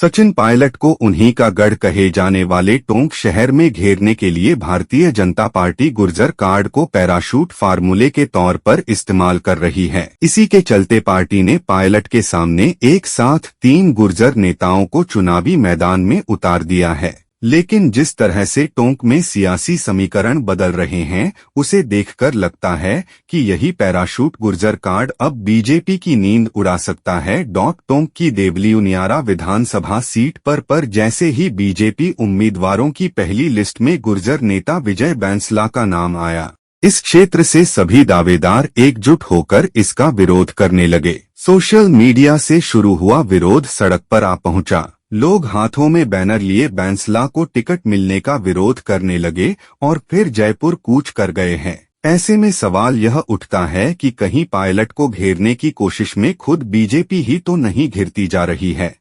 सचिन पायलट को उन्हीं का गढ़ कहे जाने वाले टोंक शहर में घेरने के लिए भारतीय जनता पार्टी गुर्जर कार्ड को पैराशूट फार्मूले के तौर पर इस्तेमाल कर रही है। इसी के चलते पार्टी ने पायलट के सामने एक साथ 3 गुर्जर नेताओं को चुनावी मैदान में उतार दिया है। लेकिन जिस तरह से टोंक में सियासी समीकरण बदल रहे हैं, उसे देखकर लगता है कि यही पैराशूट गुर्जर कार्ड अब बीजेपी की नींद उड़ा सकता है। टोंक की देवली उनियारा विधानसभा सीट पर जैसे ही बीजेपी उम्मीदवारों की पहली लिस्ट में गुर्जर नेता विजय बैंसला का नाम आया, इस क्षेत्र से सभी दावेदार एकजुट होकर इसका विरोध करने लगे। सोशल मीडिया से शुरू हुआ विरोध सड़क पर आ पहुंचा। लोग हाथों में बैनर लिए बैंसला को टिकट मिलने का विरोध करने लगे और फिर जयपुर कूच कर गए हैं। ऐसे में सवाल यह उठता है कि कहीं पायलट को घेरने की कोशिश में खुद बीजेपी ही तो नहीं घिरती जा रही है।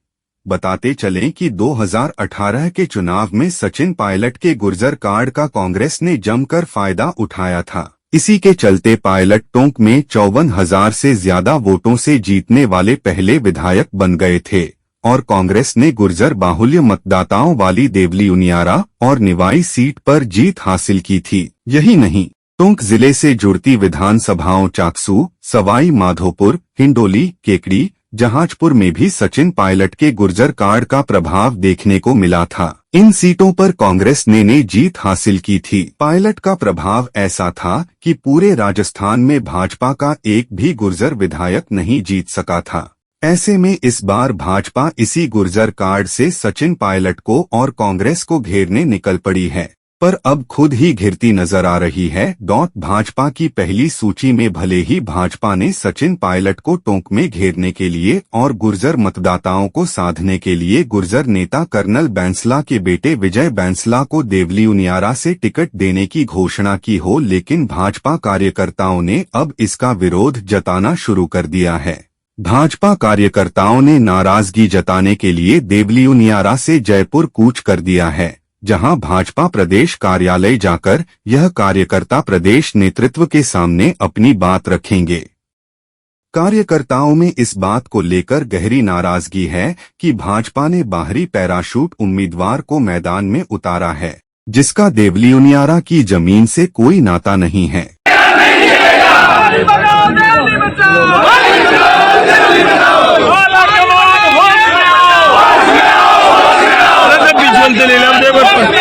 बताते चलें कि 2018 के चुनाव में सचिन पायलट के गुर्जर कार्ड का कांग्रेस ने जमकर फायदा उठाया था। इसी के चलते पायलट टोंक में 54,000 से ज्यादा वोटों से जीतने वाले पहले विधायक बन गए थे और कांग्रेस ने गुर्जर बाहुल्य मतदाताओं वाली देवली उनियारा और निवाई सीट पर जीत हासिल की थी। यही नहीं, टोंक जिले से जुड़ती विधानसभाओं चाकसू, सवाई माधोपुर, हिंडोली, केकड़ी, जहाजपुर में भी सचिन पायलट के गुर्जर कार्ड का प्रभाव देखने को मिला था। इन सीटों पर कांग्रेस ने जीत हासिल की थी। पायलट का प्रभाव ऐसा था कि पूरे राजस्थान में भाजपा का एक भी गुर्जर विधायक नहीं जीत सका था। ऐसे में इस बार भाजपा इसी गुर्जर कार्ड से सचिन पायलट को और कांग्रेस को घेरने निकल पड़ी है, पर अब खुद ही घिरती नजर आ रही है। भाजपा की पहली सूची में भले ही भाजपा ने सचिन पायलट को टोंक में घेरने के लिए और गुर्जर मतदाताओं को साधने के लिए गुर्जर नेता कर्नल बैंसला के बेटे विजय बैंसला को देवली उनियारा से टिकट देने की घोषणा की हो, लेकिन भाजपा कार्यकर्ताओं ने अब इसका विरोध जताना शुरू कर दिया है। भाजपा कार्यकर्ताओं ने नाराजगी जताने के लिए देवली उनियारा से जयपुर कूच कर दिया है, जहां भाजपा प्रदेश कार्यालय जाकर यह कार्यकर्ता प्रदेश नेतृत्व के सामने अपनी बात रखेंगे। कार्यकर्ताओं में इस बात को लेकर गहरी नाराजगी है कि भाजपा ने बाहरी पैराशूट उम्मीदवार को मैदान में उतारा है, जिसका देवली उनियारा की जमीन से कोई नाता नहीं है। ले